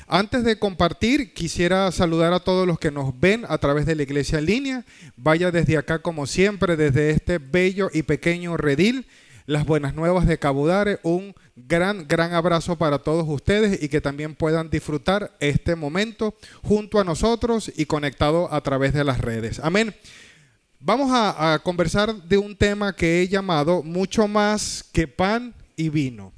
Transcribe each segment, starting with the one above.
Antes de compartir, quisiera saludar a todos los que nos ven a través de la iglesia en línea. Vaya desde acá, como siempre, desde este bello y pequeño redil, las buenas nuevas de Cabudare. Un gran abrazo para todos ustedes y que también puedan disfrutar este momento junto a nosotros y conectado a través de las redes. Amén. Vamos a conversar de un tema que he llamado mucho más que pan y vino.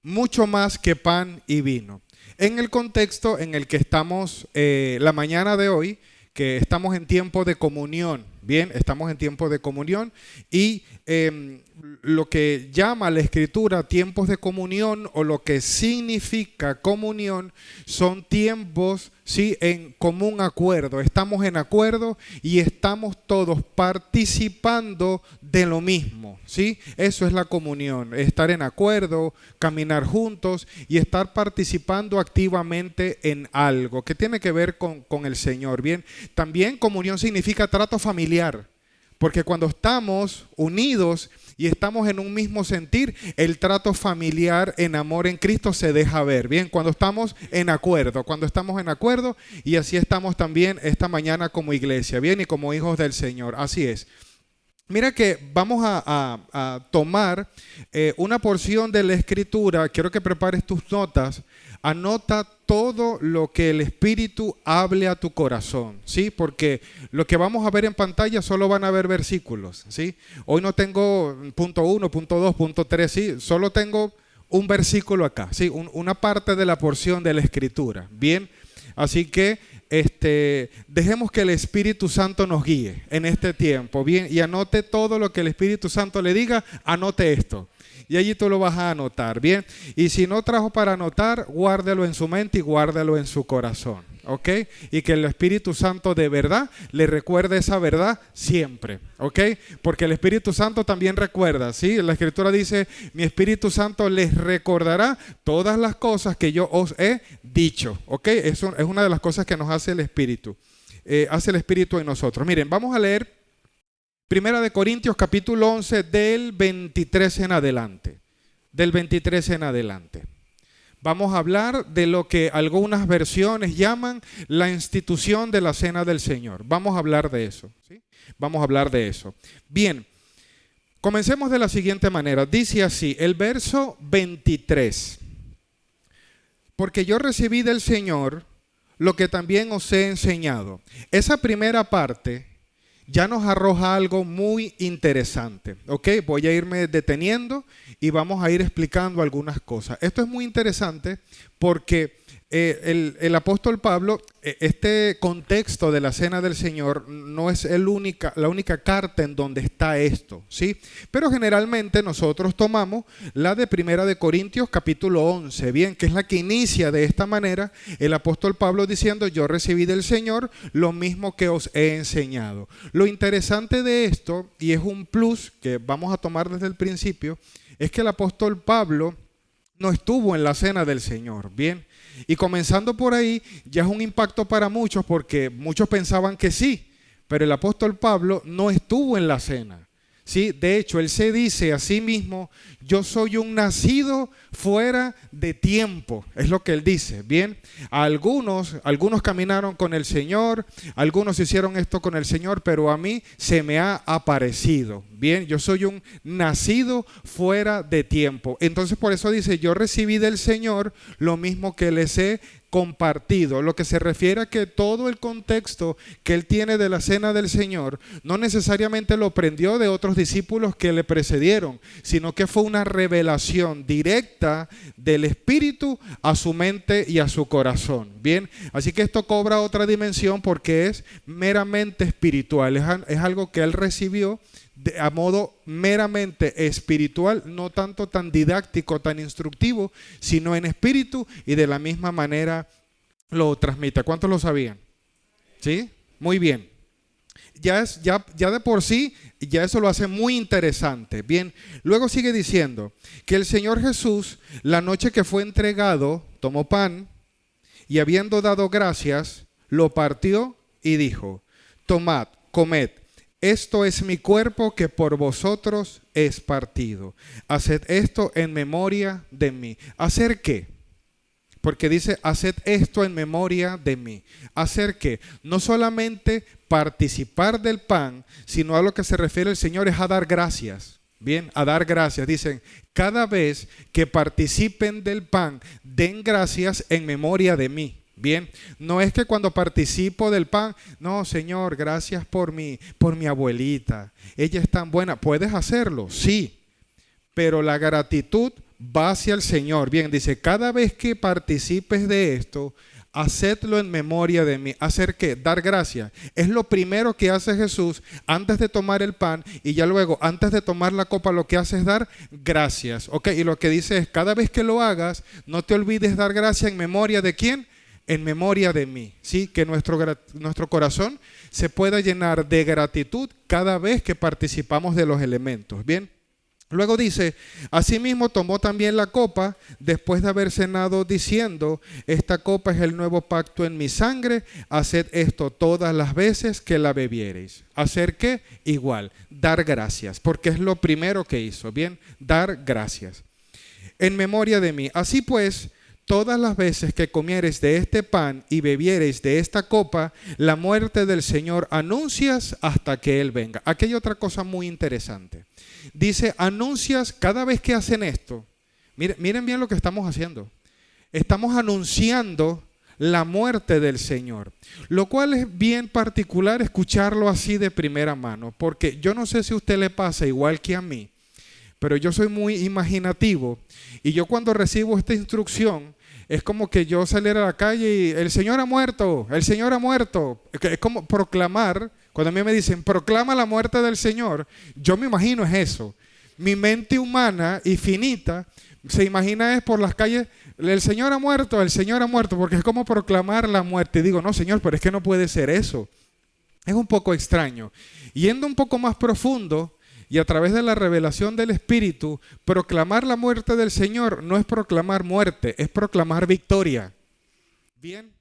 Mucho más que pan y vino. En el contexto en el que estamos la mañana de hoy, que estamos en tiempo de comunión, bien, estamos en tiempo de comunión y lo que llama la Escritura tiempos de comunión o lo que significa comunión son tiempos, sí, en común acuerdo. Estamos en acuerdo y estamos todos participando de lo mismo, ¿sí? Eso es la comunión, estar en acuerdo, caminar juntos y estar participando activamente en algo que tiene que ver con el Señor, ¿bien? También comunión significa trato familiar, porque cuando estamos unidos y estamos en un mismo sentir, el trato familiar en amor en Cristo se deja ver, ¿bien? Cuando estamos en acuerdo y así estamos también esta mañana como iglesia, ¿bien? Y como hijos del Señor, así es. Mira que vamos a tomar una porción de la Escritura. Quiero que prepares tus notas. Anota todo lo que el Espíritu hable a tu corazón, ¿sí? Porque lo que vamos a ver en pantalla solo van a ver versículos, ¿sí? Hoy no tengo punto 1, punto 2, punto 3, ¿sí? Solo tengo un versículo acá, ¿sí? Una parte de la porción de la Escritura, ¿bien? Así que dejemos que el Espíritu Santo nos guíe en este tiempo, bien, y anote todo lo que el Espíritu Santo le diga, anote esto. Y allí tú lo vas a anotar, bien. Y si no trajo para anotar, guárdelo en su mente y guárdelo en su corazón, ¿ok? Y que el Espíritu Santo de verdad le recuerde esa verdad siempre, ¿ok? Porque el Espíritu Santo también recuerda, ¿sí? La Escritura dice, mi Espíritu Santo les recordará todas las cosas que yo os he dicho, ¿ok? Eso es una de las cosas que nos hace el Espíritu en nosotros. Miren, vamos a leer Primera de Corintios capítulo 11 del 23 en adelante. Del 23 en adelante. Vamos a hablar de lo que algunas versiones llaman la institución de la Cena del Señor. Vamos a hablar de eso, ¿sí? Vamos a hablar de eso. Bien, comencemos de la siguiente manera. Dice así, el verso 23. Porque yo recibí del Señor lo que también os he enseñado. Esa primera parte ya nos arroja algo muy interesante, ¿ok? Voy a irme deteniendo y vamos a ir explicando algunas cosas. Esto es muy interesante porque el apóstol Pablo, este contexto de la Cena del Señor no es la única carta en donde está esto, ¿sí? Pero generalmente nosotros tomamos la de Primera de Corintios capítulo 11, bien, que es la que inicia de esta manera el apóstol Pablo diciendo, yo recibí del Señor lo mismo que os he enseñado. Lo interesante de esto, y es un plus que vamos a tomar desde el principio, es que el apóstol Pablo no estuvo en la Cena del Señor, bien. Y comenzando por ahí, ya es un impacto para muchos porque muchos pensaban que sí, pero el apóstol Pablo no estuvo en la cena, ¿sí? De hecho, él se dice a sí mismo, yo soy un nacido fuera de tiempo, es lo que él dice, ¿bien? Algunos caminaron con el Señor, algunos hicieron esto con el Señor, pero a mí se me ha aparecido, ¿bien? Yo soy un nacido fuera de tiempo. Entonces por eso dice, yo recibí del Señor lo mismo que les he compartido, lo que se refiere a que todo el contexto que él tiene de la Cena del Señor no necesariamente lo aprendió de otros discípulos que le precedieron, sino que fue una revelación directa del Espíritu a su mente y a su corazón, ¿bien? Así que esto cobra otra dimensión porque es meramente espiritual, es algo que él recibió a modo meramente espiritual, no tanto tan didáctico, tan instructivo, sino en espíritu y de la misma manera lo transmite. ¿Cuántos lo sabían? ¿Sí? Muy bien. Ya de por sí, ya eso lo hace muy interesante. Bien, luego sigue diciendo que el Señor Jesús, la noche que fue entregado, tomó pan y habiendo dado gracias, lo partió y dijo, tomad, comed. Esto es mi cuerpo que por vosotros es partido. Haced esto en memoria de mí. ¿Hacer qué? porque dice, haced esto en memoria de mí. ¿Hacer qué? No solamente participar del pan, sino a lo que se refiere el Señor es a dar gracias. Bien, a dar gracias. Dicen, cada vez que participen del pan, den gracias en memoria de mí. Bien, no es que cuando participo del pan, no, Señor, gracias por mi abuelita. Ella es tan buena. ¿Puedes hacerlo? Sí, pero la gratitud va hacia el Señor. Bien, dice, cada vez que participes de esto, hacedlo en memoria de mí. ¿Hacer qué? Dar gracias. Es lo primero que hace Jesús antes de tomar el pan y ya luego, antes de tomar la copa, lo que hace es dar gracias. ¿Ok? Y lo que dice es, cada vez que lo hagas, no te olvides dar gracias en memoria de ¿quién? En memoria de mí. ¿Sí? Que nuestro corazón se pueda llenar de gratitud cada vez que participamos de los elementos. Bien. Luego dice, asimismo tomó también la copa después de haber cenado diciendo, esta copa es el nuevo pacto en mi sangre, haced esto todas las veces que la bebiereis. ¿Hacer qué? Igual, dar gracias, porque es lo primero que hizo, bien, dar gracias. En memoria de mí. Así pues, todas las veces que comiereis de este pan y bebiereis de esta copa, la muerte del Señor anuncias hasta que Él venga. Aquí hay otra cosa muy interesante. Dice, anuncias cada vez que hacen esto. Miren bien lo que estamos haciendo. Estamos anunciando la muerte del Señor, lo cual es bien particular escucharlo así de primera mano, porque yo no sé si a usted le pasa igual que a mí, pero yo soy muy imaginativo y yo cuando recibo esta instrucción es como que yo saliera a la calle y el Señor ha muerto, el Señor ha muerto. Es como proclamar. Cuando a mí me dicen, proclama la muerte del Señor, yo me imagino es eso. Mi mente humana y finita se imagina es por las calles, el Señor ha muerto, porque es como proclamar la muerte. Y digo, no, Señor, pero es que no puede ser eso. Es un poco extraño. Yendo un poco más profundo y a través de la revelación del Espíritu, proclamar la muerte del Señor no es proclamar muerte, es proclamar victoria. Bien,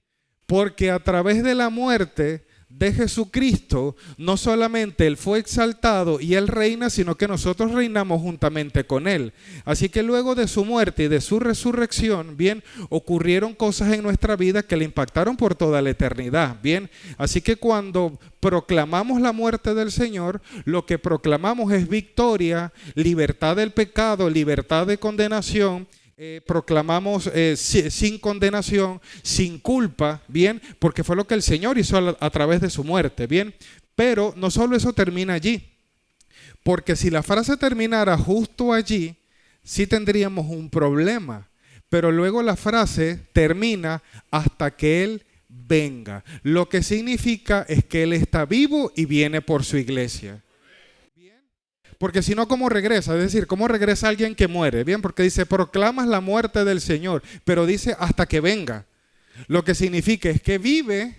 porque a través de la muerte de Jesucristo, no solamente Él fue exaltado y Él reina, sino que nosotros reinamos juntamente con Él. Así que luego de su muerte y de su resurrección, bien, ocurrieron cosas en nuestra vida que le impactaron por toda la eternidad, bien. Así que cuando proclamamos la muerte del Señor, lo que proclamamos es victoria, libertad del pecado, libertad de condenación. Proclamamos sin condenación, sin culpa, bien, porque fue lo que el Señor hizo a través de su muerte, bien. Pero no solo eso termina allí, porque si la frase terminara justo allí, sí tendríamos un problema. Pero luego la frase termina hasta que Él venga, lo que significa es que Él está vivo y viene por su iglesia. Porque si no, ¿cómo regresa? Es decir, ¿cómo regresa alguien que muere? Bien, porque dice, proclamas la muerte del Señor, pero dice hasta que venga. Lo que significa es que vive,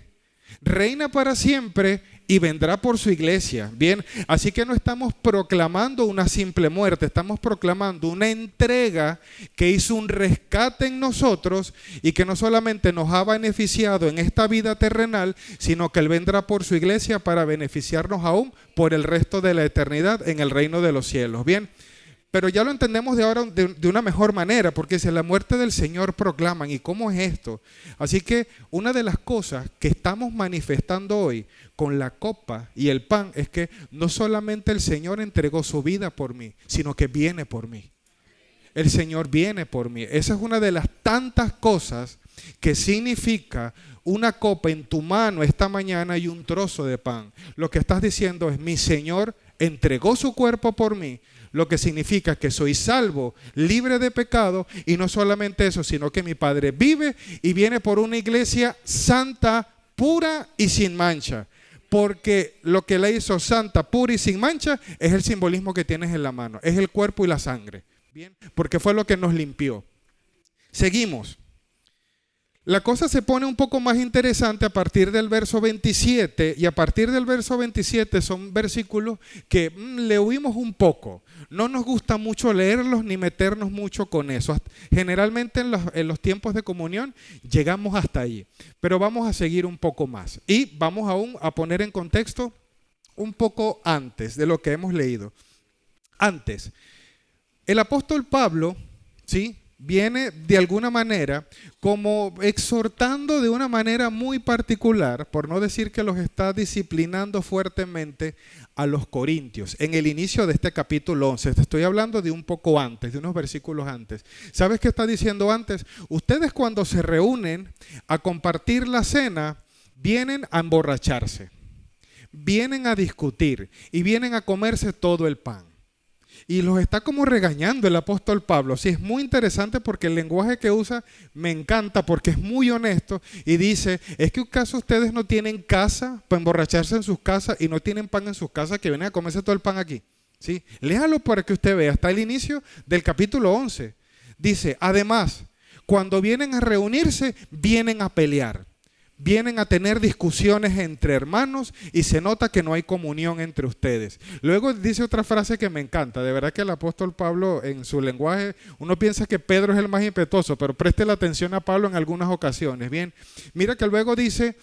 reina para siempre y vendrá por su iglesia. Bien, así que no estamos proclamando una simple muerte, estamos proclamando una entrega que hizo un rescate en nosotros y que no solamente nos ha beneficiado en esta vida terrenal, sino que Él vendrá por su iglesia para beneficiarnos aún por el resto de la eternidad en el reino de los cielos. Bien, pero ya lo entendemos de ahora de una mejor manera, porque si la muerte del Señor proclaman, ¿y cómo es esto? Así que una de las cosas que estamos manifestando hoy con la copa y el pan es que no solamente el Señor entregó su vida por mí, sino que viene por mí. El Señor viene por mí. Esa es una de las tantas cosas que significa una copa en tu mano esta mañana y un trozo de pan. Lo que estás diciendo es, mi Señor entregó su cuerpo por mí, lo que significa que soy salvo, libre de pecado, y no solamente eso, sino que mi Padre vive y viene por una iglesia santa, pura y sin mancha. Porque lo que le hizo santa, pura y sin mancha es el simbolismo que tienes en la mano, es el cuerpo y la sangre. Bien, porque fue lo que nos limpió. Seguimos. La cosa se pone un poco más interesante a partir del verso 27, y a partir del verso 27 son versículos que le huimos un poco. No nos gusta mucho leerlos ni meternos mucho con eso. Generalmente en los tiempos de comunión llegamos hasta ahí, pero vamos a seguir un poco más y vamos aún a poner en contexto un poco antes de lo que hemos leído. Antes, el apóstol Pablo, ¿sí?, viene de alguna manera como exhortando de una manera muy particular, por no decir que los está disciplinando fuertemente a los corintios. En el inicio de este capítulo 11, te estoy hablando de un poco antes, de unos versículos antes. ¿Sabes qué está diciendo antes? Ustedes cuando se reúnen a compartir la cena, vienen a emborracharse, vienen a discutir y vienen a comerse todo el pan. Y los está como regañando el apóstol Pablo. Sí, es muy interesante porque el lenguaje que usa me encanta porque es muy honesto y dice, es que acaso ustedes no tienen casa para emborracharse en sus casas y no tienen pan en sus casas que vienen a comerse todo el pan aquí. ¿Sí? Léalo para que usted vea, hasta el inicio del capítulo 11. Dice, además, cuando vienen a reunirse, vienen a pelear. Vienen a tener discusiones entre hermanos y se nota que no hay comunión entre ustedes. Luego dice otra frase que me encanta. De verdad que el apóstol Pablo en su lenguaje, uno piensa que Pedro es el más impetuoso, pero preste la atención a Pablo en algunas ocasiones. Bien, mira que luego dice,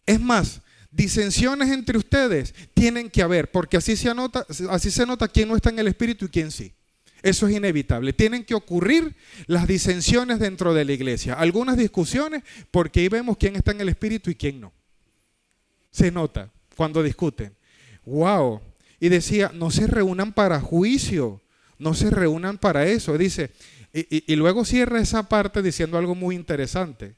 es más, disensiones entre ustedes tienen que haber, porque así se nota quién no está en el espíritu y quién sí. Eso es inevitable. Tienen que ocurrir las disensiones dentro de la iglesia. Algunas discusiones porque ahí vemos quién está en el espíritu y quién no. Se nota cuando discuten. ¡Wow! Y decía, no se reúnan para juicio. No se reúnan para eso. Dice, y luego cierra esa parte diciendo algo muy interesante.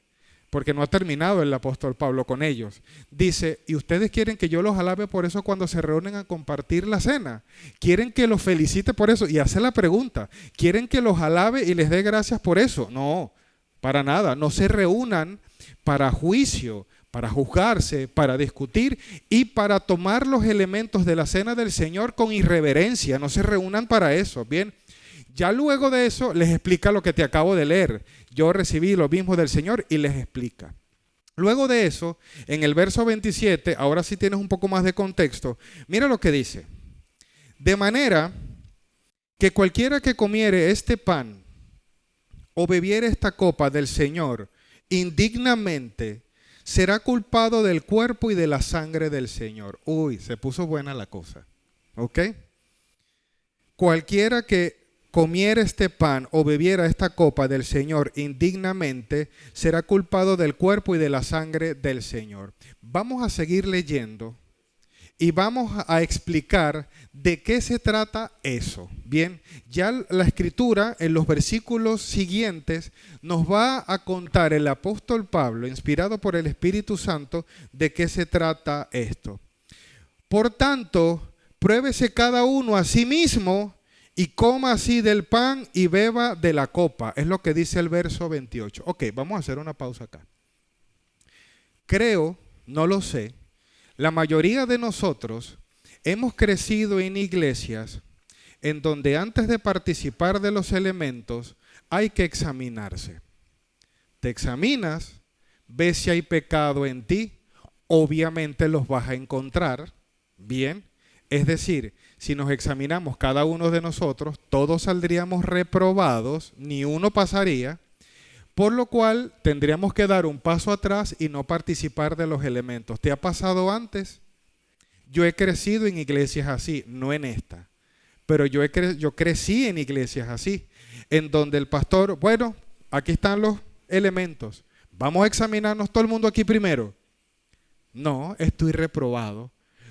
Porque no ha terminado el apóstol Pablo con ellos. Dice, ¿y ustedes quieren que yo los alabe por eso cuando se reúnen a compartir la cena? ¿Quieren que los felicite por eso? Y hace la pregunta, ¿quieren que los alabe y les dé gracias por eso? No, para nada. No se reúnan para juicio, para juzgarse, para discutir y para tomar los elementos de la cena del Señor con irreverencia. No se reúnan para eso, ¿bien? Ya luego de eso les explica lo que te acabo de leer. Yo recibí lo mismo del Señor y les explica. Luego de eso, en el verso 27, ahora sí tienes un poco más de contexto, mira lo que dice. De manera que cualquiera que comiere este pan o bebiere esta copa del Señor indignamente, será culpado del cuerpo y de la sangre del Señor. Uy, se puso buena la cosa. ¿Ok? Cualquiera que comiera este pan o bebiera esta copa del Señor indignamente, será culpado del cuerpo y de la sangre del Señor. Vamos a seguir leyendo y vamos a explicar de qué se trata eso. Bien, ya la Escritura en los versículos siguientes nos va a contar el apóstol Pablo, inspirado por el Espíritu Santo, de qué se trata esto. Por tanto, pruébese cada uno a sí mismo y coma así del pan y beba de la copa. Es lo que dice el verso 28. Ok, vamos a hacer una pausa acá. Creo, no lo sé, la mayoría de nosotros hemos crecido en iglesias en donde antes de participar de los elementos hay que examinarse. Te examinas, ves si hay pecado en ti, obviamente los vas a encontrar, bien. Es decir, si nos examinamos cada uno de nosotros, todos saldríamos reprobados, ni uno pasaría, por lo cual tendríamos que dar un paso atrás y no participar de los elementos. ¿Te ha pasado antes? Yo he crecido en iglesias así, no en esta, pero yo crecí en iglesias así, en donde el pastor, bueno, aquí están los elementos, vamos a examinarnos todo el mundo aquí primero. No, estoy reprobado.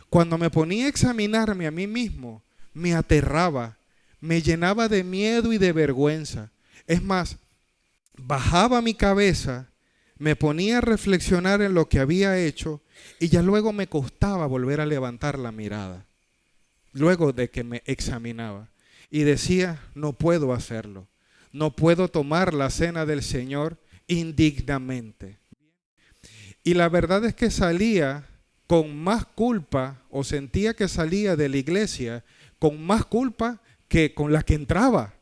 Cuando me ponía a examinarme a mí mismo, me aterraba, me llenaba de miedo y de vergüenza. Es más, bajaba mi cabeza, me ponía a reflexionar en lo que había hecho y ya luego me costaba volver a levantar la mirada. Luego de que me examinaba y decía, no puedo hacerlo, no puedo tomar la cena del Señor indignamente. Y la verdad es que salía con más culpa, o sentía que salía de la iglesia con más culpa que con la que entraba.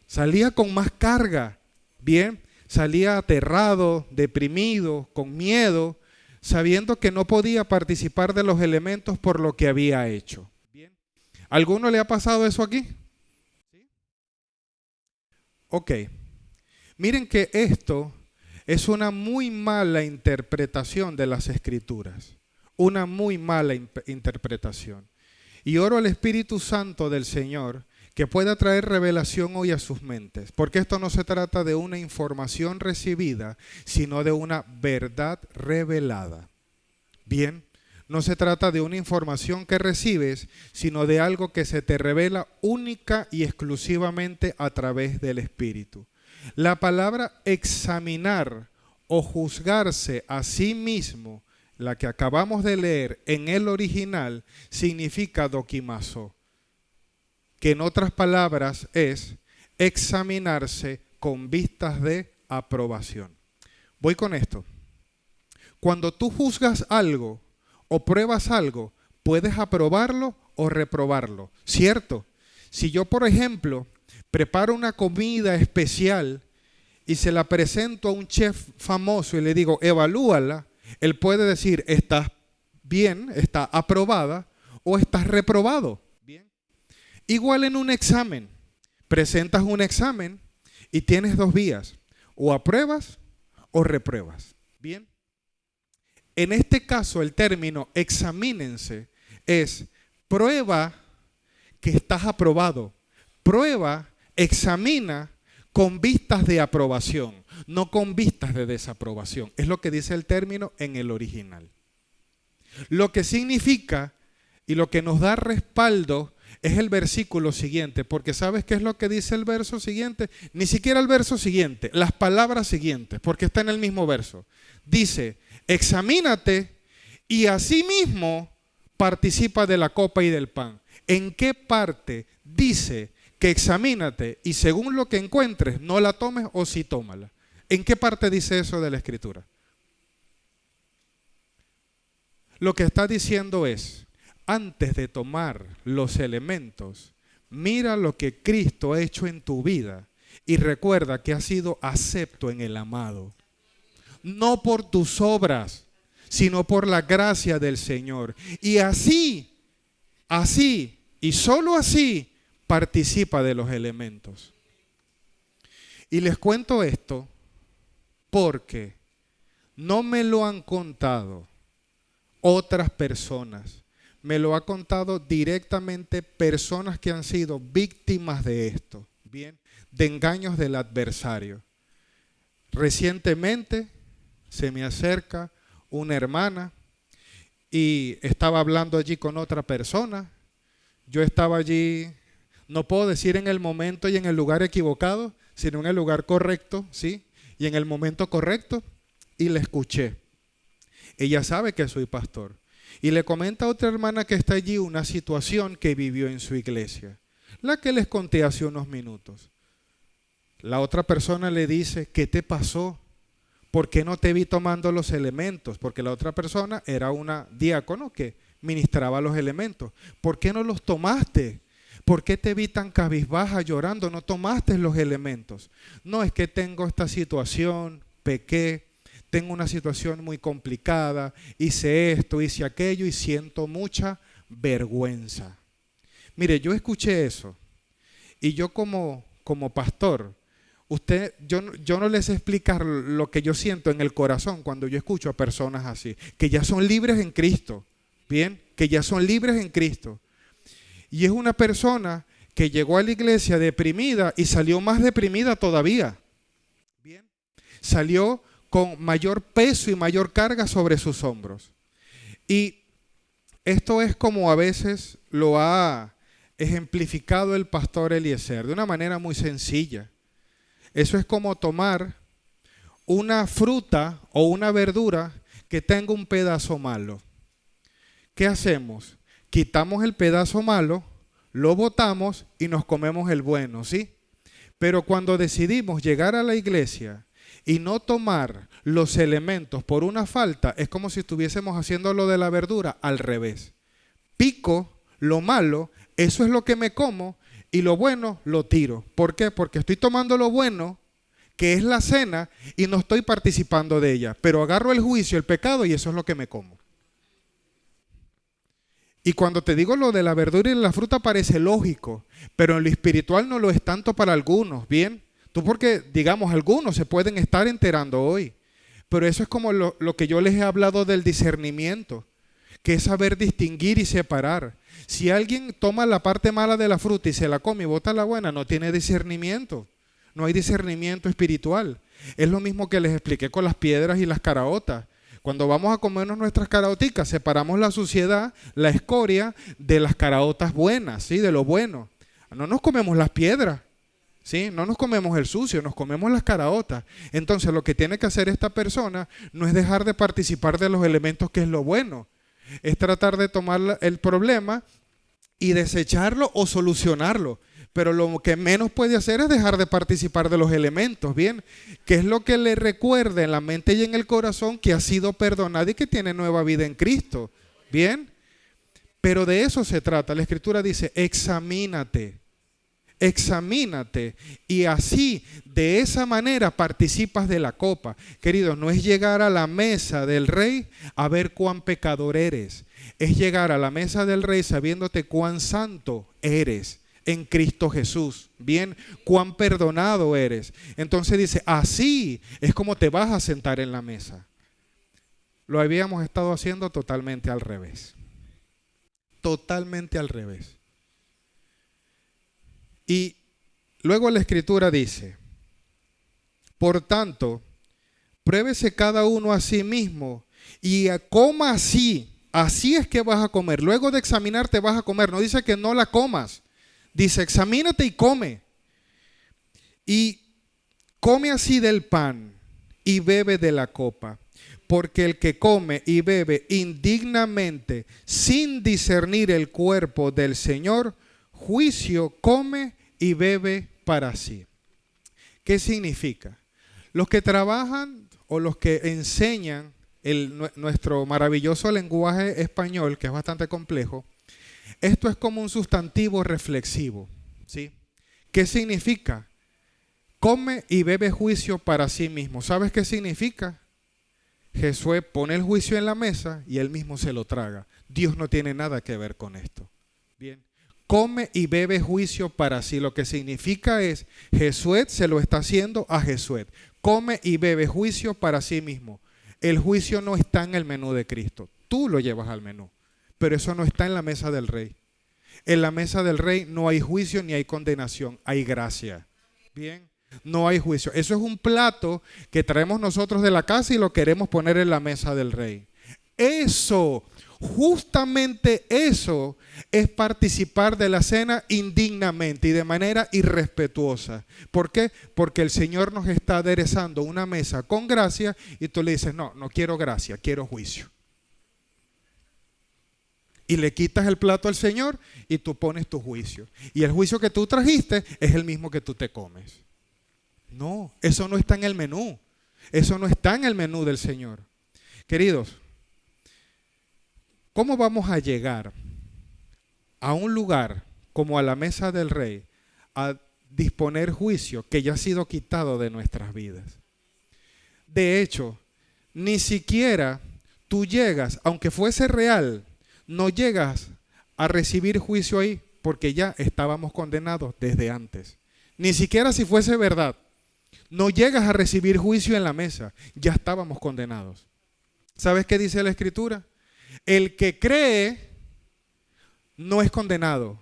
Salía con más carga, bien, salía aterrado, deprimido, con miedo, sabiendo que no podía participar de los elementos por lo que había hecho. Bien. ¿Alguno le ha pasado eso aquí? ¿Sí? Ok. Miren que esto es una muy mala interpretación de las Escrituras. Una muy mala interpretación. Y oro al Espíritu Santo del Señor que pueda traer revelación hoy a sus mentes, porque esto no se trata de una información recibida, sino de una verdad revelada. Bien, no se trata de una información que recibes, sino de algo que se te revela única y exclusivamente a través del Espíritu. La palabra examinar o juzgarse a sí mismo, la que acabamos de leer en el original, significa dokimazo, que en otras palabras es examinarse con vistas de aprobación. Voy con esto. Cuando tú juzgas algo o pruebas algo, puedes aprobarlo o reprobarlo, ¿cierto? Si yo, por ejemplo, preparo una comida especial y se la presento a un chef famoso y le digo, evalúala, él puede decir, estás bien, está aprobada o estás reprobado. Igual en un examen, presentas un examen y tienes dos vías, o apruebas o repruebas. Bien. En este caso el término examínense es prueba que estás aprobado, prueba, examina con vistas de aprobación, no con vistas de desaprobación. Es lo que dice el término en el original. Lo que significa y lo que nos da respaldo es el versículo siguiente, porque ¿sabes qué es lo que dice el verso siguiente? Ni siquiera el verso siguiente, las palabras siguientes, porque está en el mismo verso. Dice, examínate y asimismo participa de la copa y del pan. ¿En qué parte dice que examínate y según lo que encuentres no la tomes o sí tómala? ¿En qué parte dice eso de la Escritura? Lo que está diciendo es, antes de tomar los elementos, mira lo que Cristo ha hecho en tu vida y recuerda que has sido acepto en el amado. No por tus obras, sino por la gracia del Señor. Y así, y solo así, participa de los elementos. Y les cuento esto porque no me lo han contado otras personas. Me lo ha contado directamente personas que han sido víctimas de esto, bien, de engaños del adversario. Recientemente se me acerca una hermana y estaba hablando allí con otra persona. Yo estaba allí, no puedo decir en el momento y en el lugar equivocado, sino en el lugar correcto, ¿sí? Y en el momento correcto, y la escuché. Ella sabe que soy pastor. Y le comenta a otra hermana que está allí una situación que vivió en su iglesia, la que les conté hace unos minutos. La otra persona le dice, ¿qué te pasó? ¿Por qué no te vi tomando los elementos? Porque la otra persona era una diácono que ministraba los elementos. ¿Por qué no los tomaste? ¿Por qué te vi tan cabizbaja llorando? ¿No tomaste los elementos? No, es que tengo esta situación, pequé. Tengo una situación muy complicada, hice esto, hice aquello y siento mucha vergüenza. Mire, yo escuché eso y yo como pastor, yo no les sé explicar lo que yo siento en el corazón cuando yo escucho a personas así, que ya son libres en Cristo, ¿bien? Que ya son libres en Cristo. Y es una persona que llegó a la iglesia deprimida y salió más deprimida todavía, ¿bien? Salió con mayor peso y mayor carga sobre sus hombros. Y esto es como a veces lo ha ejemplificado el pastor Eliezer, de una manera muy sencilla. Eso es como tomar una fruta o una verdura que tenga un pedazo malo. ¿Qué hacemos? Quitamos el pedazo malo, lo botamos y nos comemos el bueno, ¿sí? Pero cuando decidimos llegar a la iglesia y no tomar los elementos por una falta, es como si estuviésemos haciendo lo de la verdura al revés. Pico lo malo, eso es lo que me como, y lo bueno lo tiro. ¿Por qué? Porque estoy tomando lo bueno, que es la cena, y no estoy participando de ella. Pero agarro el juicio, el pecado, y eso es lo que me como. Y cuando te digo lo de la verdura y la fruta parece lógico, pero en lo espiritual no lo es tanto para algunos, ¿bien? Tú porque, digamos, algunos se pueden estar enterando hoy. Pero eso es como lo que yo les he hablado del discernimiento. que es saber distinguir y separar. Si alguien toma la parte mala de la fruta y se la come y bota la buena, no tiene discernimiento. No hay discernimiento espiritual. Es lo mismo que les expliqué con las piedras y las caraotas. Cuando vamos a comernos nuestras caraoticas, separamos la suciedad, la escoria, de las caraotas buenas, ¿sí? De lo bueno. No nos comemos las piedras, ¿sí? No nos comemos el sucio, nos comemos las caraotas. Entonces, lo que tiene que hacer esta persona no es dejar de participar de los elementos que es lo bueno. Es tratar de tomar el problema y desecharlo o solucionarlo. Pero lo que menos puede hacer es dejar de participar de los elementos, ¿bien? Que es lo que le recuerda en la mente y en el corazón que ha sido perdonado y que tiene nueva vida en Cristo, ¿bien? Pero de eso se trata. La Escritura dice, examínate, examínate. Y así, de esa manera, participas de la copa. Queridos, no es llegar a la mesa del Rey a ver cuán pecador eres. Es llegar a la mesa del Rey sabiéndote cuán santo eres en Cristo Jesús, bien, cuán perdonado eres. Entonces dice, así es como te vas a sentar en la mesa. Lo habíamos estado haciendo totalmente al revés. Totalmente al revés. Y luego la Escritura dice, por tanto, pruébese cada uno a sí mismo y coma así. Así es que vas a comer. Luego de examinarte vas a comer. No dice que no la comas. Dice, examínate y come. Y come así del pan y bebe de la copa. Porque el que come y bebe indignamente, sin discernir el cuerpo del Señor, juicio come y bebe para sí. ¿Qué significa? Los que trabajan o los que enseñan nuestro maravilloso lenguaje español, que es bastante complejo, esto es como un sustantivo reflexivo, ¿sí? ¿Qué significa? Come y bebe juicio para sí mismo. ¿Sabes qué significa? Jesús pone el juicio en la mesa y él mismo se lo traga. Dios no tiene nada que ver con esto. Bien. Come y bebe juicio para sí. Lo que significa es, Jesús se lo está haciendo a Jesús. Come y bebe juicio para sí mismo. El juicio no está en el menú de Cristo. Tú lo llevas al menú. Pero eso no está en la mesa del Rey. En la mesa del Rey no hay juicio ni hay condenación, hay gracia. Bien, no hay juicio. Eso es un plato que traemos nosotros de la casa y lo queremos poner en la mesa del Rey. Eso, justamente eso es participar de la cena indignamente y de manera irrespetuosa. ¿Por qué? Porque el Señor nos está aderezando una mesa con gracia y tú le dices, no quiero gracia, quiero juicio. Y le quitas el plato al Señor y tú pones tu juicio. Y el juicio que tú trajiste es el mismo que tú te comes. No, eso no está en el menú. Eso no está en el menú del Señor. Queridos, ¿cómo vamos a llegar a un lugar como a la mesa del Rey a disponer juicio que ya ha sido quitado de nuestras vidas? De hecho, ni siquiera tú llegas, aunque fuese real, no llegas a recibir juicio ahí porque ya estábamos condenados desde antes. Ni siquiera si fuese verdad. No llegas a recibir juicio en la mesa. Ya estábamos condenados. ¿Sabes qué dice la Escritura? El que cree no es condenado,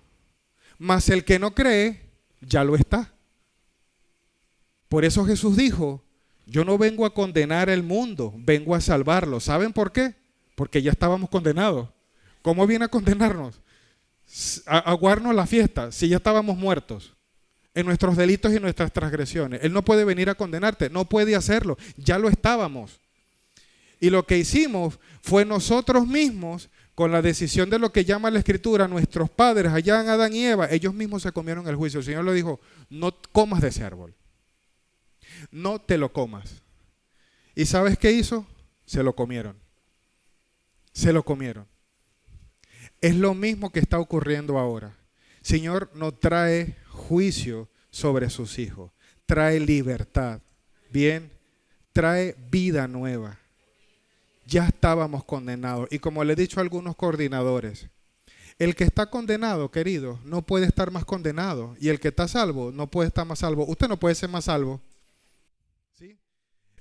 mas el que no cree ya lo está. Por eso Jesús dijo, yo no vengo a condenar el mundo, vengo a salvarlo. ¿Saben por qué? Porque ya estábamos condenados. ¿Cómo viene a condenarnos? A aguarnos la fiesta, si ya estábamos muertos en nuestros delitos y nuestras transgresiones. Él no puede venir a condenarte, no puede hacerlo, ya lo estábamos. Y lo que hicimos fue nosotros mismos, con la decisión de lo que llama la Escritura, nuestros padres allá en Adán y Eva, ellos mismos se comieron el juicio. El Señor le dijo, no comas de ese árbol, no te lo comas. ¿Y sabes qué hizo? Se lo comieron. Se lo comieron. Es lo mismo que está ocurriendo ahora. Señor no trae juicio sobre sus hijos, trae libertad, bien, trae vida nueva. Ya estábamos condenados y como le he dicho a algunos coordinadores, el que está condenado, querido, no puede estar más condenado y el que está salvo no puede estar más salvo. Usted no puede ser más salvo, ¿sí?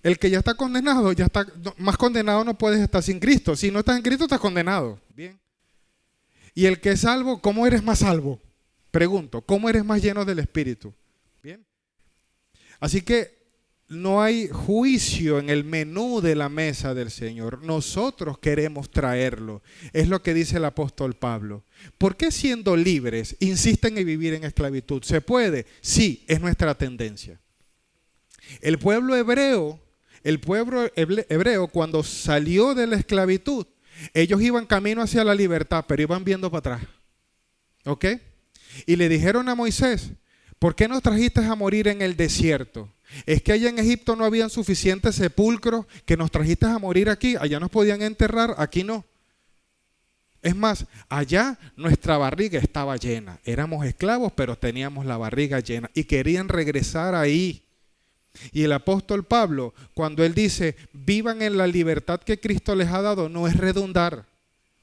El que ya está condenado, ya está, más condenado no puedes estar sin Cristo. Si no estás en Cristo, estás condenado. Bien. Y el que es salvo, ¿cómo eres más salvo? Pregunto, ¿cómo eres más lleno del Espíritu? Bien. Así que no hay juicio en el menú de la mesa del Señor. Nosotros queremos traerlo. Es lo que dice el apóstol Pablo. ¿Por qué siendo libres insisten en vivir en esclavitud? ¿Se puede? Sí, es nuestra tendencia. El pueblo hebreo cuando salió de la esclavitud, ellos iban camino hacia la libertad, pero iban viendo para atrás. ¿Ok? Y le dijeron a Moisés, ¿por qué nos trajiste a morir en el desierto? Es que allá en Egipto no habían suficientes sepulcros, que nos trajiste a morir aquí. Allá nos podían enterrar, aquí no. Es más, allá nuestra barriga estaba llena. Éramos esclavos, pero teníamos la barriga llena y querían regresar ahí. Y el apóstol Pablo, cuando él dice, vivan en la libertad que Cristo les ha dado, no es redundar.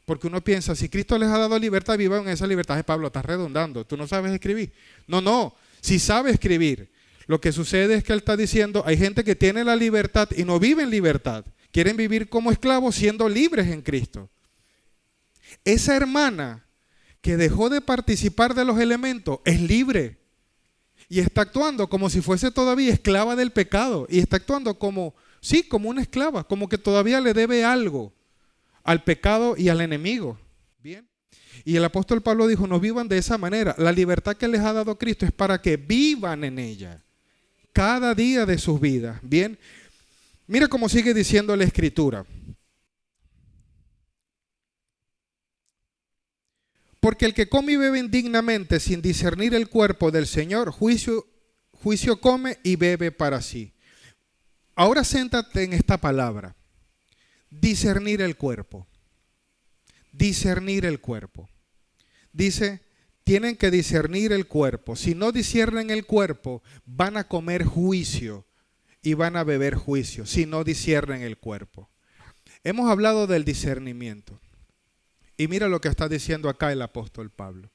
Porque uno piensa, si Cristo les ha dado libertad, vivan en esa libertad. Pablo, estás redundando, tú no sabes escribir. No, si sabe escribir. Lo que sucede es que él está diciendo, hay gente que tiene la libertad y no vive en libertad. Quieren vivir como esclavos siendo libres en Cristo. Esa hermana que dejó de participar de los elementos es libre. Y está actuando como si fuese todavía esclava del pecado. Y está actuando como una esclava, como que todavía le debe algo al pecado y al enemigo. Bien. Y el apóstol Pablo dijo, no vivan de esa manera. La libertad que les ha dado Cristo es para que vivan en ella. Cada día de sus vidas. Bien. Mira cómo sigue diciendo la Escritura. Porque el que come y bebe indignamente sin discernir el cuerpo del Señor, juicio come y bebe para sí. Ahora céntrate en esta palabra. Discernir el cuerpo. Discernir el cuerpo. Dice, tienen que discernir el cuerpo. Si no disciernen el cuerpo, van a comer juicio y van a beber juicio, si no disciernen el cuerpo. Hemos hablado del discernimiento. Y mira lo que está diciendo acá el apóstol Pablo.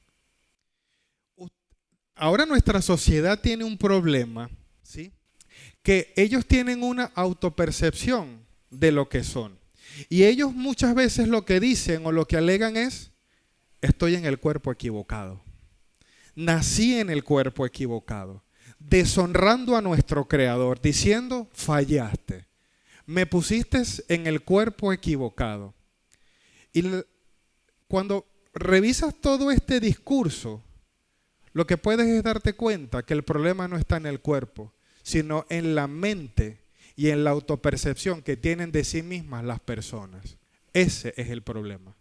Ahora nuestra sociedad tiene un problema, ¿sí? Que ellos tienen una autopercepción de lo que son. Y ellos muchas veces lo que dicen o lo que alegan es, estoy en el cuerpo equivocado. Nací en el cuerpo equivocado. Deshonrando a nuestro Creador, diciendo, fallaste. Me pusiste en el cuerpo equivocado. Y cuando revisas todo este discurso, lo que puedes es darte cuenta que el problema no está en el cuerpo, sino en la mente y en la autopercepción que tienen de sí mismas las personas. Ese es el problema.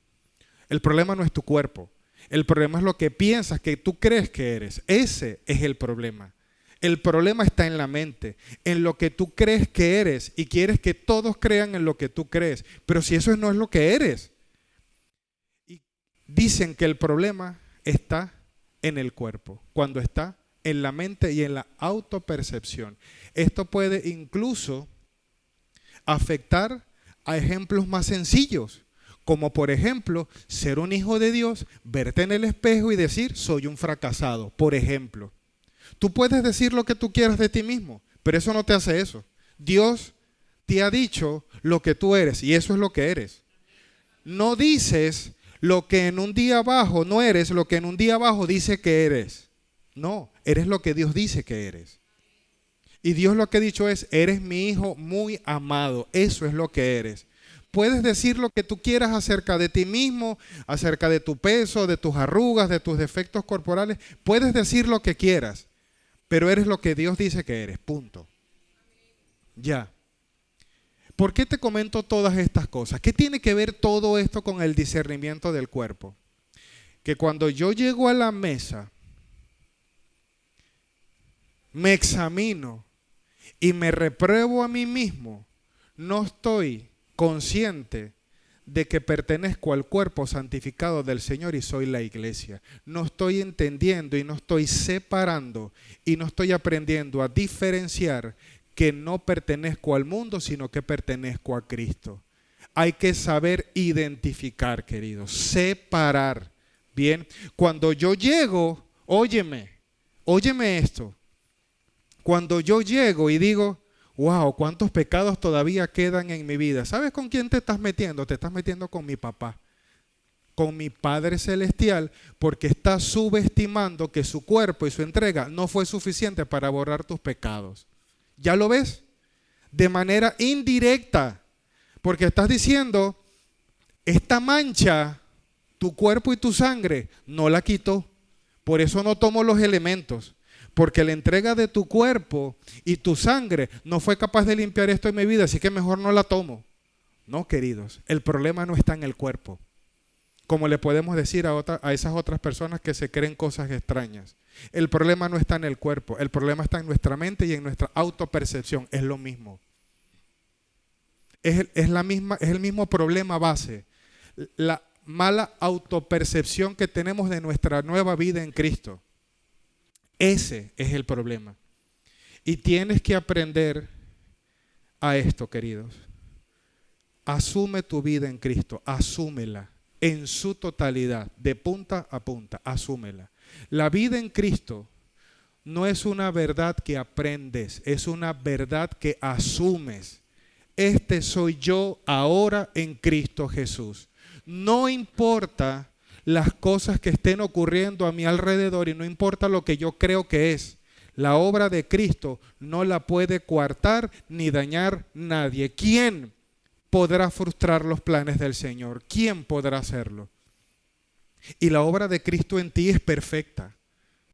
El problema no es tu cuerpo. El problema es lo que piensas, que tú crees que eres. Ese es el problema. El problema está en la mente, en lo que tú crees que eres y quieres que todos crean en lo que tú crees. Pero si eso no es lo que eres. Dicen que el problema está en el cuerpo, cuando está en la mente y en la autopercepción. Esto puede incluso afectar a ejemplos más sencillos, como por ejemplo, ser un hijo de Dios, verte en el espejo y decir, soy un fracasado, por ejemplo. Tú puedes decir lo que tú quieras de ti mismo, pero eso no te hace eso. Dios te ha dicho lo que tú eres y eso es lo que eres. No dices lo que en un día abajo no eres, lo que en un día abajo dice que eres. No, eres lo que Dios dice que eres. Y Dios lo que ha dicho es, eres mi hijo muy amado. Eso es lo que eres. Puedes decir lo que tú quieras acerca de ti mismo, acerca de tu peso, de tus arrugas, de tus defectos corporales. Puedes decir lo que quieras, pero eres lo que Dios dice que eres. Punto. Ya. ¿Por qué te comento todas estas cosas? ¿Qué tiene que ver todo esto con el discernimiento del cuerpo? Que cuando yo llego a la mesa, me examino y me repruebo a mí mismo, no estoy consciente de que pertenezco al cuerpo santificado del Señor y soy la iglesia. No estoy entendiendo y no estoy separando y no estoy aprendiendo a diferenciar que no pertenezco al mundo, sino que pertenezco a Cristo. Hay que saber identificar, queridos, separar. Bien, cuando yo llego, óyeme esto. Cuando yo llego y digo, wow, ¿cuántos pecados todavía quedan en mi vida? ¿Sabes con quién te estás metiendo? Te estás metiendo con mi papá, con mi Padre Celestial, porque estás subestimando que su cuerpo y su entrega no fue suficiente para borrar tus pecados. ¿Ya lo ves? De manera indirecta, porque estás diciendo, esta mancha, tu cuerpo y tu sangre, no la quitó. Por eso no tomo los elementos, porque la entrega de tu cuerpo y tu sangre no fue capaz de limpiar esto en mi vida, así que mejor no la tomo. No, queridos, el problema no está en el cuerpo, como le podemos decir a esas otras personas que se creen cosas extrañas. El problema no está en el cuerpo, el problema está en nuestra mente y en nuestra autopercepción. Es lo mismo. Es el mismo problema base. La mala autopercepción que tenemos de nuestra nueva vida en Cristo. Ese es el problema. Y tienes que aprender a esto, queridos. Asume tu vida en Cristo, asúmela en su totalidad, de punta a punta, asúmela. La vida en Cristo no es una verdad que aprendes, es una verdad que asumes. Este soy yo ahora en Cristo Jesús. No importa las cosas que estén ocurriendo a mi alrededor y no importa lo que yo creo que es. La obra de Cristo no la puede coartar ni dañar nadie. ¿Quién podrá frustrar los planes del Señor? ¿Quién podrá hacerlo? Y la obra de Cristo en ti es perfecta.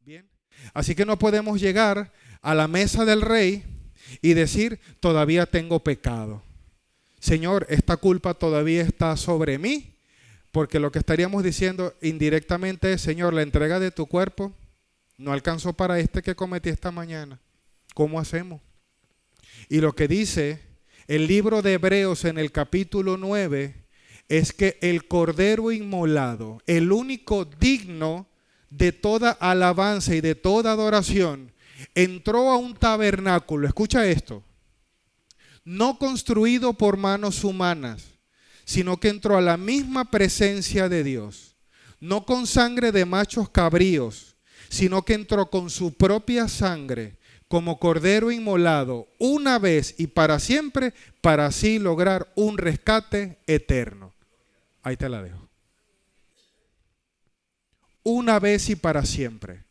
Bien. Así que no podemos llegar a la mesa del Rey y decir, todavía tengo pecado. Señor, esta culpa todavía está sobre mí. Porque lo que estaríamos diciendo indirectamente es, Señor, la entrega de tu cuerpo no alcanzó para este que cometí esta mañana. ¿Cómo hacemos? Y lo que dice el libro de Hebreos en el capítulo 9 es que el cordero inmolado, el único digno de toda alabanza y de toda adoración, entró a un tabernáculo, escucha esto, no construido por manos humanas, sino que entró a la misma presencia de Dios, no con sangre de machos cabríos, sino que entró con su propia sangre como cordero inmolado una vez y para siempre, para así lograr un rescate eterno. Ahí te la dejo. Una vez y para siempre.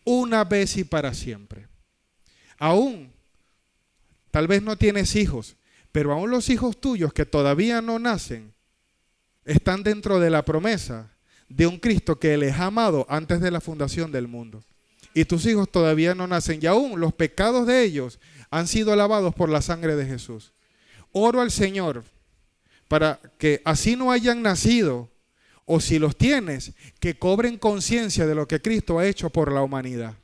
Una vez y para siempre. Aún, tal vez no tienes hijos, pero aún los hijos tuyos que todavía no nacen, están dentro de la promesa de un Cristo que les ha amado antes de la fundación del mundo. Y tus hijos todavía no nacen y aún los pecados de ellos han sido lavados por la sangre de Jesús. Oro al Señor para que así no hayan nacido, o si los tienes, que cobren conciencia de lo que Cristo ha hecho por la humanidad.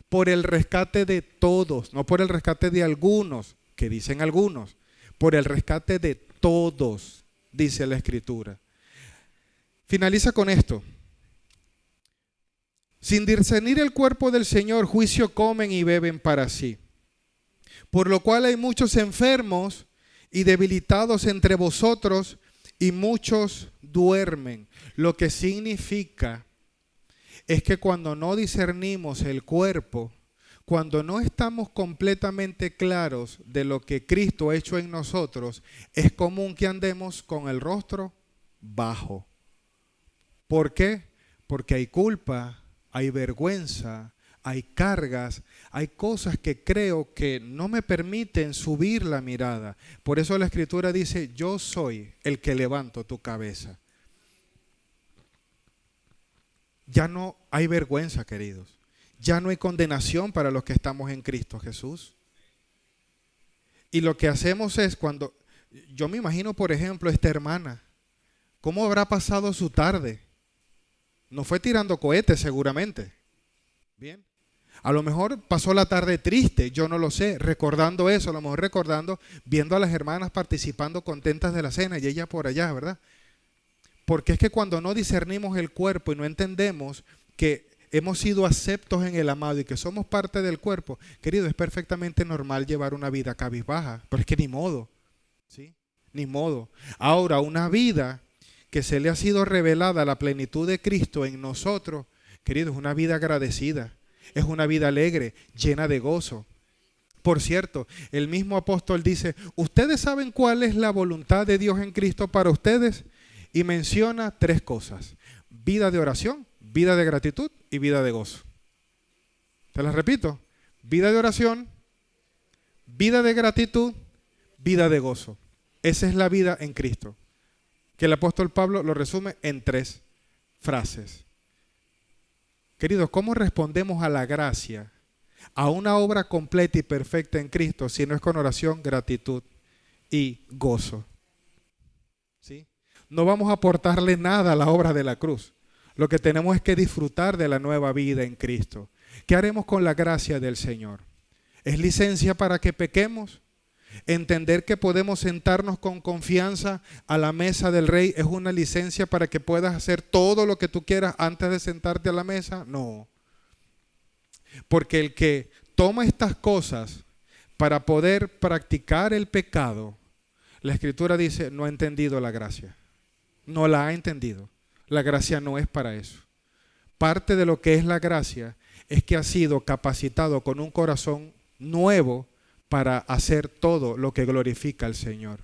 Por el rescate de todos, no por el rescate de algunos, que dicen algunos, por el rescate de todos, dice la Escritura. Finaliza con esto. Sin discernir el cuerpo del Señor, juicio comen y beben para sí. Por lo cual hay muchos enfermos y debilitados entre vosotros y muchos duermen. Lo que significa es que cuando no discernimos el cuerpo, cuando no estamos completamente claros de lo que Cristo ha hecho en nosotros, es común que andemos con el rostro bajo. ¿Por qué? Porque hay culpa, hay vergüenza, hay cargas, hay cosas que creo que no me permiten subir la mirada. Por eso la Escritura dice, yo soy el que levanto tu cabeza. Ya no hay vergüenza, queridos. Ya no hay condenación para los que estamos en Cristo Jesús. Y lo que hacemos es cuando, yo me imagino por ejemplo esta hermana, ¿cómo habrá pasado su tarde? No fue tirando cohetes seguramente. Bien. A lo mejor pasó la tarde triste, yo no lo sé, recordando eso, a lo mejor recordando, viendo a las hermanas participando contentas de la cena y ella por allá, ¿verdad? Porque es que cuando no discernimos el cuerpo y no entendemos que hemos sido aceptos en el amado y que somos parte del cuerpo, querido, es perfectamente normal llevar una vida cabizbaja, pero es que ni modo, ¿sí? Ni modo. Ahora, una vida que se le ha sido revelada la plenitud de Cristo en nosotros, querido, es una vida agradecida, es una vida alegre, llena de gozo. Por cierto, el mismo apóstol dice, ¿ustedes saben cuál es la voluntad de Dios en Cristo para ustedes? Y menciona 3 cosas: vida de oración, vida de gratitud y vida de gozo. Te las repito: vida de oración, vida de gratitud, vida de gozo. Esa es la vida en Cristo, que el apóstol Pablo lo resume en 3 frases. Queridos, ¿cómo respondemos a la gracia, a una obra completa y perfecta en Cristo, si no es con oración, gratitud y gozo? ¿Sí? No vamos a aportarle nada a la obra de la cruz. Lo que tenemos es que disfrutar de la nueva vida en Cristo. ¿Qué haremos con la gracia del Señor? ¿Es licencia para que pequemos? Entender que podemos sentarnos con confianza a la mesa del Rey es una licencia para que puedas hacer todo lo que tú quieras antes de sentarte a la mesa. No. Porque el que toma estas cosas para poder practicar el pecado, la Escritura dice, no ha entendido la gracia. No la ha entendido. La gracia no es para eso. Parte de lo que es la gracia es que ha sido capacitado con un corazón nuevo para hacer todo lo que glorifica al Señor.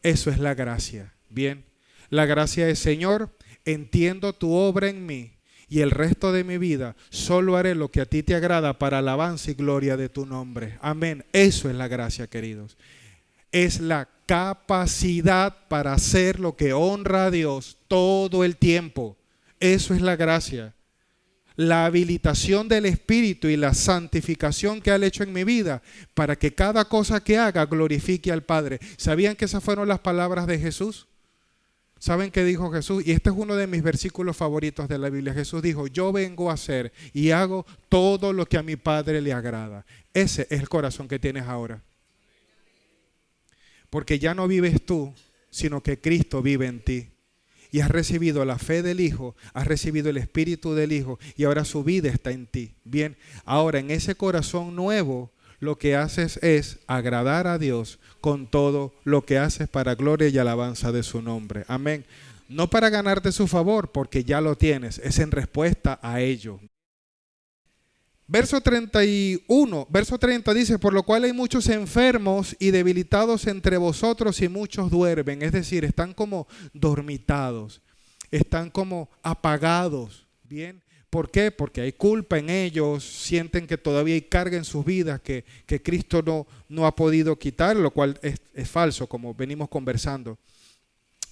Eso es la gracia. Bien, la gracia es: Señor, entiendo tu obra en mí y el resto de mi vida solo haré lo que a ti te agrada para alabanza y gloria de tu nombre. Amén. Eso es la gracia, queridos. Es la capacidad para hacer lo que honra a Dios todo el tiempo. Eso es la gracia. La habilitación del Espíritu y la santificación que ha hecho en mi vida para que cada cosa que haga glorifique al Padre. ¿Sabían que esas fueron las palabras de Jesús? ¿Saben qué dijo Jesús? Y este es uno de mis versículos favoritos de la Biblia. Jesús dijo: yo vengo a hacer y hago todo lo que a mi Padre le agrada. Ese es el corazón que tienes ahora. Porque ya no vives tú, sino que Cristo vive en ti. Y has recibido la fe del Hijo, has recibido el Espíritu del Hijo y ahora su vida está en ti. Bien, ahora en ese corazón nuevo lo que haces es agradar a Dios con todo lo que haces para gloria y alabanza de su nombre. Amén. No para ganarte su favor, porque ya lo tienes, es en respuesta a ello. Verso 31, verso 30 dice: por lo cual hay muchos enfermos y debilitados entre vosotros y muchos duermen. Es decir, están como dormitados, están como apagados. Bien, ¿por qué? Porque hay culpa en ellos, sienten que todavía hay carga en sus vidas que Cristo no ha podido quitar, lo cual es falso, como venimos conversando.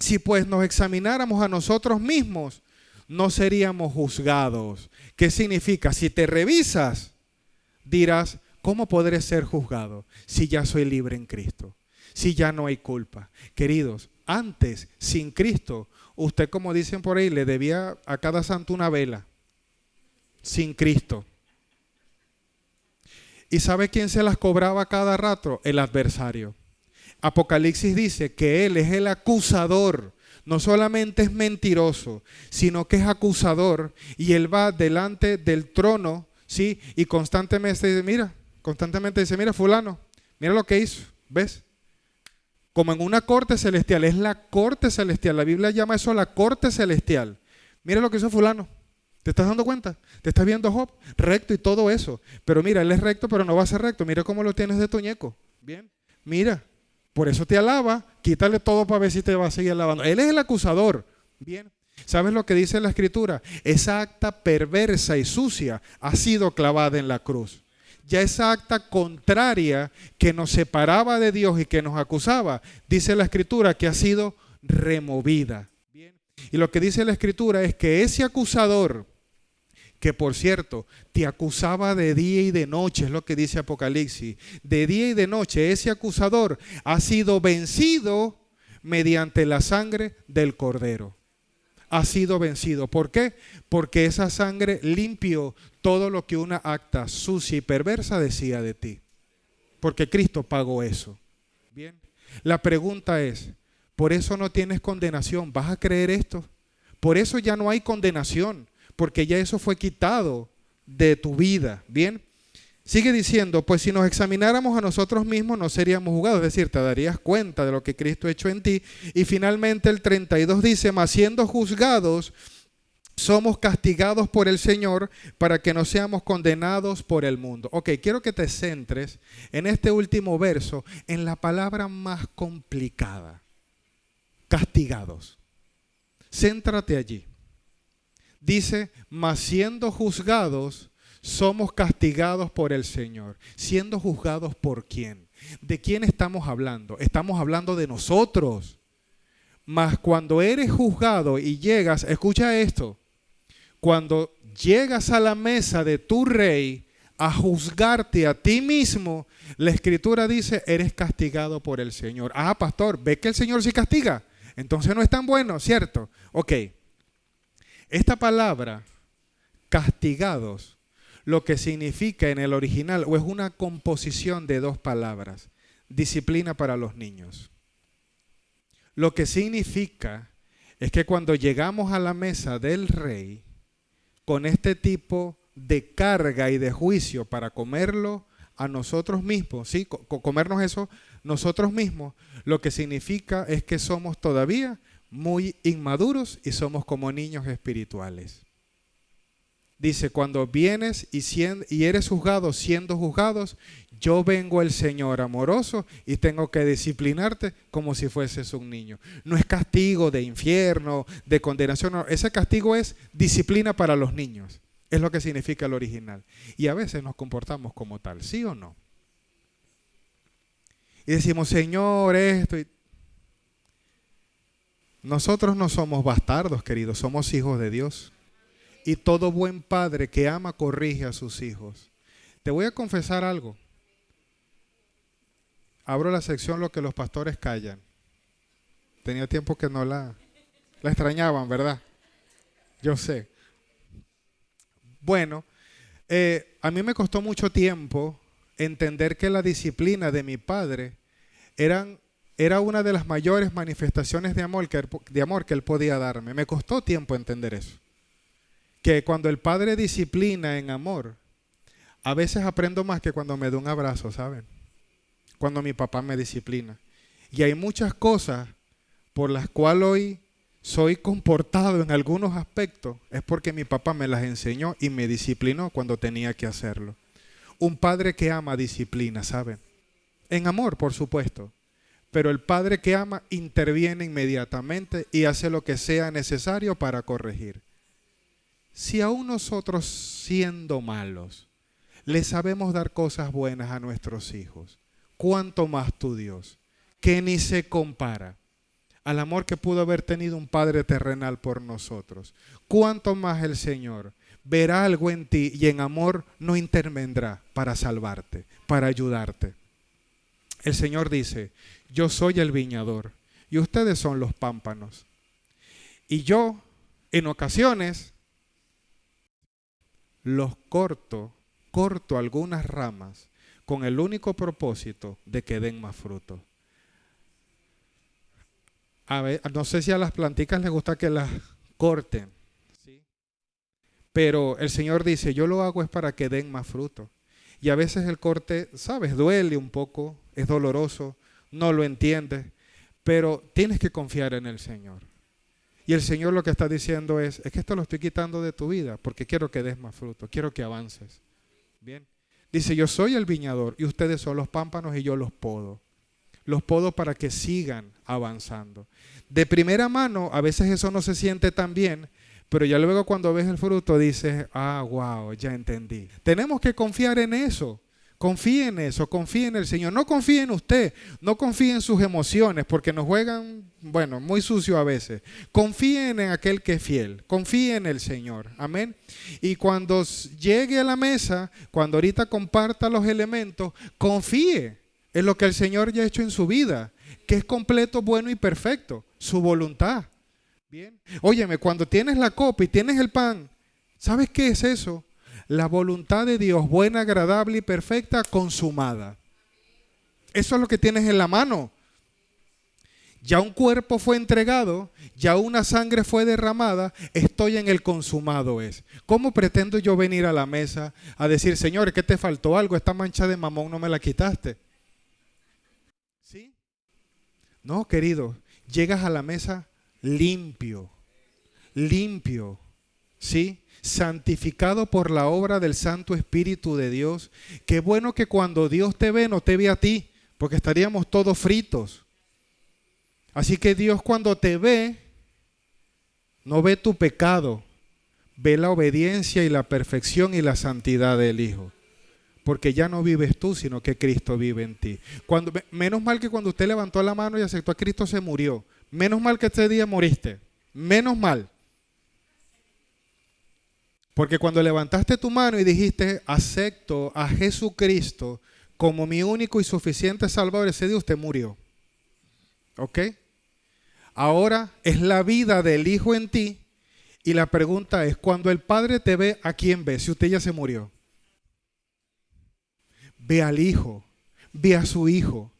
Si pues nos examináramos a nosotros mismos, no seríamos juzgados. ¿Qué significa? Si te revisas, dirás: ¿cómo podré ser juzgado si ya soy libre en Cristo? Si ya no hay culpa. Queridos, antes, sin Cristo, usted, como dicen por ahí, le debía a cada santo una vela. Sin Cristo. ¿Y sabe quién se las cobraba cada rato? El adversario. Apocalipsis dice que Él es el acusador. No solamente es mentiroso, sino que es acusador, y Él va delante del trono, ¿sí? Y constantemente dice: mira fulano, mira lo que hizo, ¿ves? Como en una corte celestial, es la corte celestial, la Biblia llama eso la corte celestial. Mira lo que hizo fulano, ¿te estás dando cuenta? ¿Te estás viendo Job? Recto y todo eso, pero mira, él es recto, pero no va a ser recto, mira cómo lo tienes de toñeco, ¿bien? Mira. Por eso te alaba, quítale todo para ver si te va a seguir alabando. Él es el acusador. Bien, ¿sabes lo que dice la Escritura? Esa acta perversa y sucia ha sido clavada en la cruz. Ya esa acta contraria que nos separaba de Dios y que nos acusaba, dice la Escritura que ha sido removida. Bien. Y lo que dice la Escritura es que ese acusador, que por cierto, te acusaba de día y de noche, es lo que dice Apocalipsis. De día y de noche, ese acusador ha sido vencido mediante la sangre del Cordero. Ha sido vencido. ¿Por qué? Porque esa sangre limpió todo lo que una acta sucia y perversa decía de ti. Porque Cristo pagó eso. Bien. La pregunta es: ¿por eso no tienes condenación? ¿Vas a creer esto? Por eso ya no hay condenación. Porque ya eso fue quitado de tu vida. Bien, sigue diciendo: pues si nos examináramos a nosotros mismos no seríamos juzgados. Es decir, te darías cuenta de lo que Cristo ha hecho en ti. Y finalmente el 32 dice: mas siendo juzgados Somos castigados por el Señor para que no seamos condenados por el mundo. Ok, quiero que te centres en este último verso, en la palabra más complicada. Castigados. Céntrate allí. Dice, mas siendo juzgados, somos castigados por el Señor. ¿Siendo juzgados por quién? ¿De quién estamos hablando? Estamos hablando de nosotros. Mas cuando eres juzgado y llegas, escucha esto, cuando llegas a la mesa de tu rey a juzgarte a ti mismo, la Escritura dice, eres castigado por el Señor. Ah, pastor, ¿ve que el Señor sí castiga? Entonces no es tan bueno, ¿cierto? Ok. Esta palabra, castigados, lo que significa en el original, o es una composición de dos palabras, disciplina para los niños. Lo que significa es que cuando llegamos a la mesa del rey, con este tipo de carga y de juicio para comerlo a nosotros mismos, ¿sí? Comernos eso nosotros mismos, lo que significa es que somos todavía muy inmaduros y somos como niños espirituales. Dice, cuando vienes y eres juzgado siendo juzgados, yo vengo el Señor amoroso y tengo que disciplinarte como si fueses un niño. No es castigo de infierno, de condenación, no. Ese castigo es disciplina para los niños. Es lo que significa el original. Y a veces nos comportamos como tal, ¿sí o no? Y decimos, Señor, esto. Nosotros no somos bastardos, queridos, somos hijos de Dios. Y todo buen padre que ama corrige a sus hijos. Te voy a confesar algo. Abro la sección lo que los pastores callan. Tenía tiempo que no la extrañaban, ¿verdad? Yo sé. Bueno, a mí me costó mucho tiempo entender que la disciplina de mi padre era una de las mayores manifestaciones de amor que él podía darme. Me costó tiempo entender eso. Que cuando el padre disciplina en amor, a veces aprendo más que cuando me da un abrazo, ¿saben? Cuando mi papá me disciplina. Y hay muchas cosas por las cuales hoy soy comportado en algunos aspectos, es porque mi papá me las enseñó y me disciplinó cuando tenía que hacerlo. Un padre que ama disciplina, ¿saben? En amor, por supuesto. Pero el padre que ama interviene inmediatamente y hace lo que sea necesario para corregir. Si aún nosotros, siendo malos, le sabemos dar cosas buenas a nuestros hijos, ¿cuánto más tu Dios, que ni se compara al amor que pudo haber tenido un Padre terrenal por nosotros? ¿Cuánto más el Señor verá algo en ti y en amor no intervendrá para salvarte, para ayudarte? El Señor dice, yo soy el viñador y ustedes son los pámpanos. Y yo, en ocasiones, los corto algunas ramas con el único propósito de que den más fruto. A ver, no sé si a las plantitas les gusta que las corten, ¿sí? Pero el Señor dice, yo lo hago es para que den más fruto. Y a veces el corte, ¿sabes? Duele un poco, es doloroso, no lo entiendes, pero tienes que confiar en el Señor. Y el Señor lo que está diciendo es que esto lo estoy quitando de tu vida porque quiero que des más fruto, quiero que avances. Bien. Dice, yo soy el viñador y ustedes son los pámpanos y yo los podo. Los podo para que sigan avanzando. De primera mano, a veces eso no se siente tan bien, pero ya luego cuando ves el fruto dices, wow, ya entendí. Tenemos que confiar en eso. Confíe en eso, confíe en el Señor. No confíe en usted, no confíe en sus emociones, porque nos juegan, muy sucio a veces. Confíen en aquel que es fiel, confíe en el Señor. Amén. Y cuando llegue a la mesa, cuando ahorita comparta los elementos, confíe en lo que el Señor ya ha hecho en su vida, que es completo, bueno y perfecto, su voluntad. Bien. Óyeme, cuando tienes la copa y tienes el pan, ¿sabes qué es eso? La voluntad de Dios, buena, agradable y perfecta, consumada. Eso es lo que tienes en la mano. Ya un cuerpo fue entregado, ya una sangre fue derramada, estoy en el consumado es. ¿Cómo pretendo yo venir a la mesa a decir, Señor, ¿qué te faltó algo? Esta mancha de mamón no me la quitaste. ¿Sí? No, querido, llegas a la mesa limpio, ¿sí? Santificado por la obra del Santo Espíritu de Dios. Qué bueno que cuando Dios te ve, no te ve a ti, porque estaríamos todos fritos. Así que Dios cuando te ve, no ve tu pecado, ve la obediencia y la perfección y la santidad del Hijo. Porque ya no vives tú, sino que Cristo vive en ti. Menos mal que cuando usted levantó la mano y aceptó a Cristo se murió. Menos mal que este día moriste. Menos mal. Porque cuando levantaste tu mano y dijiste, acepto a Jesucristo como mi único y suficiente Salvador, ese día usted murió. ¿Ok? Ahora es la vida del Hijo en ti. Y la pregunta es, cuando el Padre te ve, ¿a quién ve? Si usted ya se murió. Ve al Hijo, ve a su Hijo,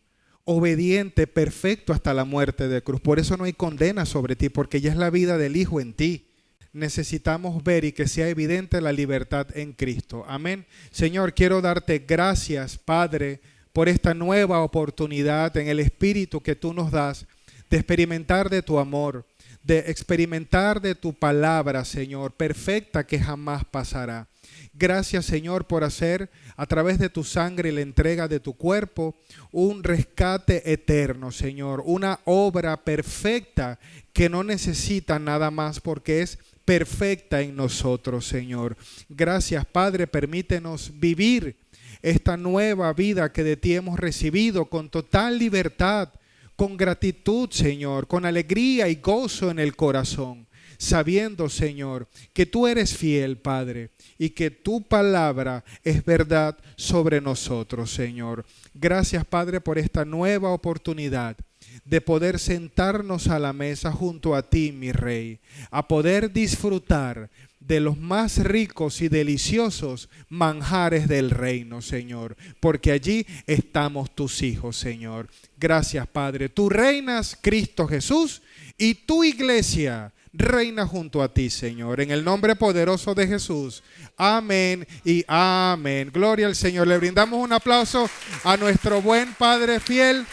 obediente, perfecto hasta la muerte de cruz. Por eso no hay condena sobre ti, porque ya es la vida del Hijo en ti. Necesitamos ver y que sea evidente la libertad en Cristo. Amén. Señor, quiero darte gracias, Padre, por esta nueva oportunidad en el Espíritu que tú nos das de experimentar de tu amor, de experimentar de tu palabra, Señor, perfecta que jamás pasará. Gracias, Señor, por hacer a través de tu sangre y la entrega de tu cuerpo un rescate eterno, Señor, una obra perfecta que no necesita nada más porque es perfecta en nosotros, Señor. Gracias, Padre, permítenos vivir esta nueva vida que de ti hemos recibido con total libertad, con gratitud, Señor, con alegría y gozo en el corazón, sabiendo, Señor, que tú eres fiel, Padre, y que tu palabra es verdad sobre nosotros, Señor. Gracias, Padre, por esta nueva oportunidad de poder sentarnos a la mesa junto a ti, mi Rey, a poder disfrutar de los más ricos y deliciosos manjares del reino, Señor, porque allí estamos tus hijos, Señor. Gracias, Padre. Tú reinas, Cristo Jesús, y tu iglesia reina junto a ti, Señor. En el nombre poderoso de Jesús. Amén y amén. Gloria al Señor. Le brindamos un aplauso a nuestro buen Padre fiel.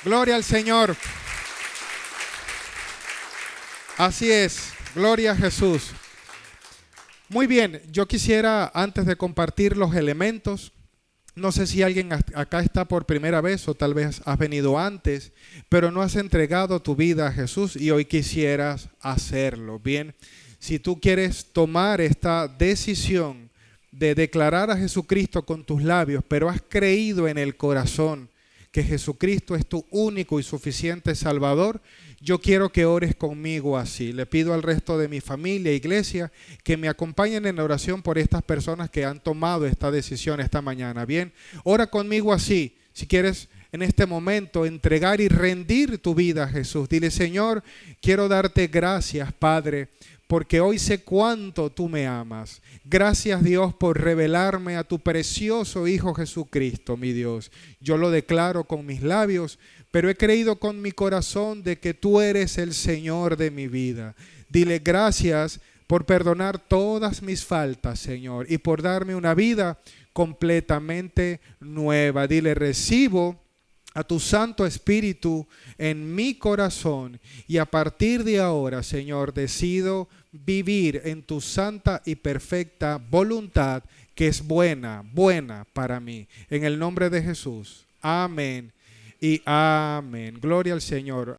Gloria al Señor. Así es. Gloria a Jesús. Muy bien, yo quisiera, antes de compartir los elementos, no sé si alguien acá está por primera vez o tal vez has venido antes, pero no has entregado tu vida a Jesús y hoy quisieras hacerlo. Bien, si tú quieres tomar esta decisión de declarar a Jesucristo con tus labios, pero has creído en el corazón que Jesucristo es tu único y suficiente Salvador, yo quiero que ores conmigo así. Le pido al resto de mi familia, iglesia, que me acompañen en la oración por estas personas que han tomado esta decisión esta mañana. Bien, ora conmigo así. Si quieres en este momento entregar y rendir tu vida a Jesús, dile: Señor, quiero darte gracias, Padre, porque hoy sé cuánto tú me amas. Gracias, Dios, por revelarme a tu precioso Hijo Jesucristo, mi Dios. Yo lo declaro con mis labios, pero he creído con mi corazón de que tú eres el Señor de mi vida. Dile gracias por perdonar todas mis faltas, Señor, y por darme una vida completamente nueva. Dile: recibo a tu Santo Espíritu en mi corazón y a partir de ahora, Señor, decido vivir en tu santa y perfecta voluntad, que es buena para mí. En el nombre de Jesús. Amén y amén. Gloria al Señor.